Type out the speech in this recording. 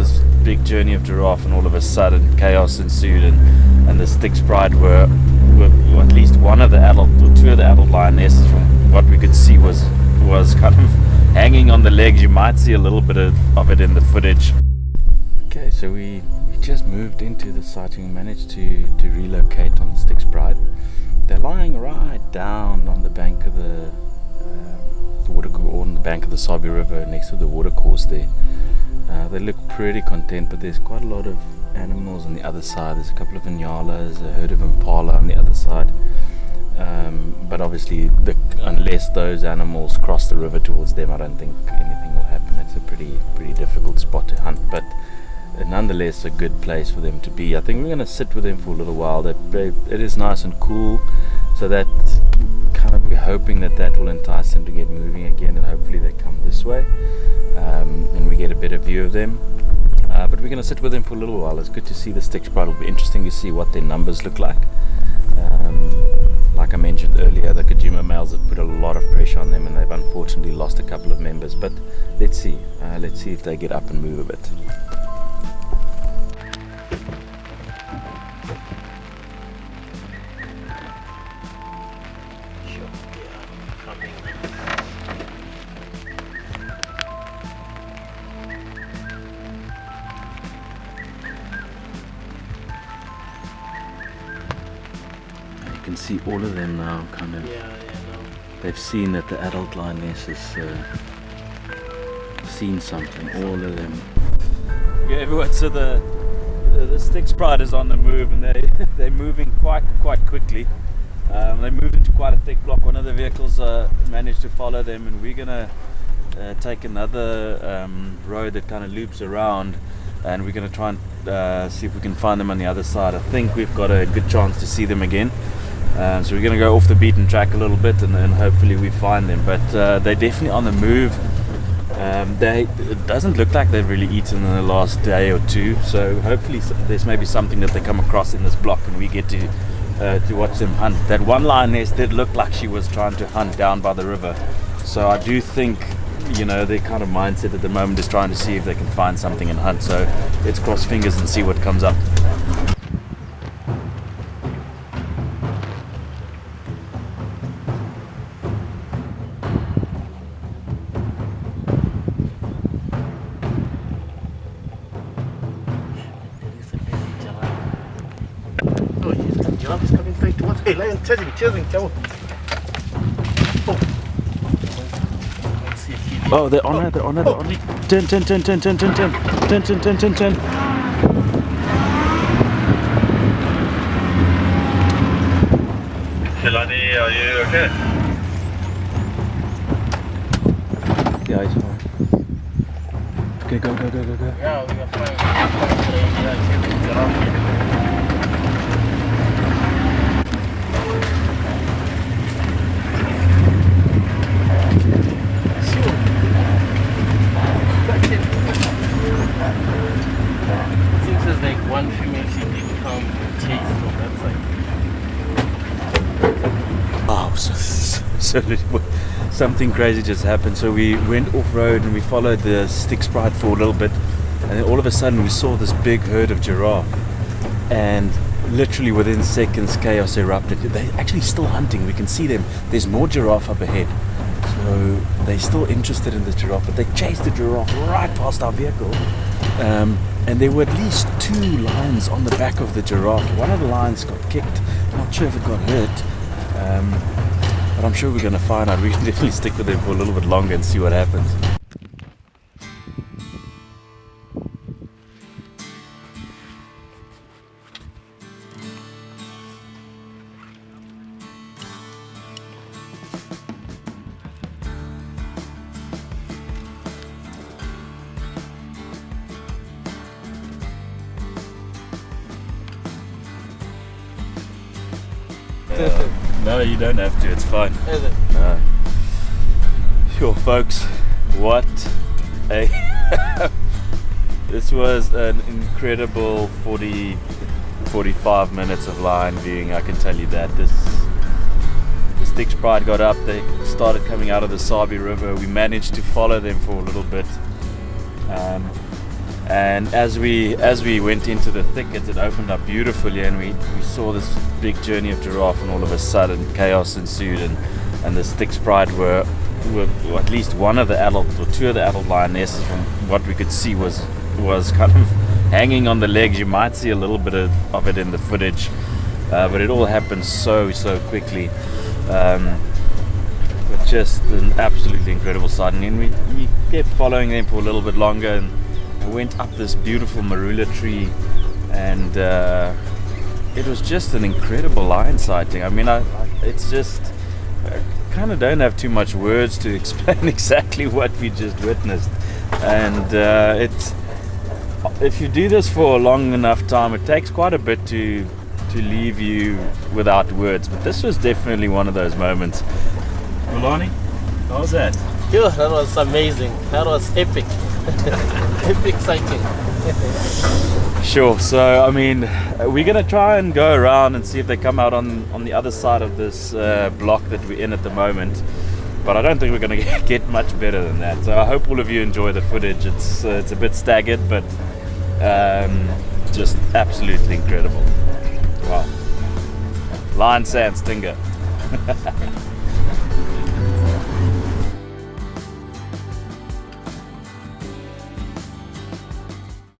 this big journey of giraffe, and all of a sudden chaos ensued, and the Styx pride were well, at least one of the adult or two of the adult lionesses, from what we could see, was kind of hanging on the legs. You might see a little bit of it in the footage. Okay, so we just moved into the site and we managed to relocate on the Styx pride. They're lying right down on the bank of the watercourse, or on the bank of the Sabi River, next to the watercourse there. They look pretty content, but there's quite a lot of animals on the other side. There's a couple of inyalas, a herd of impala on the other side. But obviously, unless those animals cross the river towards them, I don't think anything will happen. It's a pretty difficult spot to hunt, but nonetheless a good place for them to be. I think we're going to sit with them for a little while. It is nice and cool, so that kind of, we're hoping that will entice them to get moving again, and hopefully they come this way, and we get a better view of them. But we're going to sit with them for a little while. It's good to see the Styx pride. It'll be interesting to see what their numbers look like. Like I mentioned earlier, the Kajima males have put a lot of pressure on them, and they've unfortunately lost a couple of members. But let's see if they get up and move a bit. You can see all of them now, kind of. They've seen that the adult lioness has seen something. All of them. Yeah, everyone. So the Styx pride is on the move, and they're moving quite quickly. They moved into quite a thick block. One of the vehicles managed to follow them, and we're gonna take another road that kind of loops around, and we're gonna try and see if we can find them on the other side. I think we've got a good chance to see them again. So we're going to go off the beaten track a little bit, and then hopefully we find them. But they're definitely on the move. It doesn't look like they've really eaten in the last day or two. So hopefully there's maybe something that they come across in this block, and we get to watch them hunt. That one lioness did look like she was trying to hunt down by the river. So I do think, their kind of mindset at the moment is trying to see if they can find something and hunt. So let's cross fingers and see what comes up. Giraffe's coming straight towards us. Hey, lion, chasing. Oh, they're on it. Turn. Kilani, are you okay? Yeah, he's fine. Okay, go. Yeah, we are fine. Chasing giraffe. One female she did come and chase from that side. Oh, so something crazy just happened. So we went off road and we followed the Styx pride for a little bit, and then all of a sudden we saw this big herd of giraffe, and literally within seconds chaos erupted. They're actually still hunting. We can see them. There's more giraffe up ahead. So they're still interested in the giraffe, but they chased the giraffe right past our vehicle. And there were at least 2 lions on the back of the giraffe. One of the lions got kicked. Not sure if it got hurt, but I'm sure we're going to find out. We can definitely stick with them for a little bit longer and see what happens. No, you don't have to, it's fine. Is it? Sure, folks, what a this was an incredible 45 minutes of lion viewing, I can tell you that. The Styx pride got up, they started coming out of the Sabi River. We managed to follow them for a little bit. And as we went into the thicket, it opened up beautifully, and we saw this big journey of giraffe, and all of a sudden chaos ensued, and the Styx pride were at least one of the adult or two of the adult lionesses, from what we could see, was kind of hanging on the legs. You might see a little bit of it in the footage, but it all happened so quickly. But just an absolutely incredible sight. And we kept following them for a little bit longer, and I went up this beautiful marula tree, and it was just an incredible lion sighting. I mean, it's just, I kind of don't have too much words to explain exactly what we just witnessed. And if you do this for a long enough time, it takes quite a bit to leave you without words. But this was definitely one of those moments. Milani, how was that? Yeah, that was amazing. That was epic. Epic sighting. Sure. So, I mean, we're going to try and go around and see if they come out on the other side of this block that we're in at the moment. But I don't think we're going to get much better than that. So I hope all of you enjoy the footage. It's a bit staggered, but just absolutely incredible. Wow. Lion sand stinger.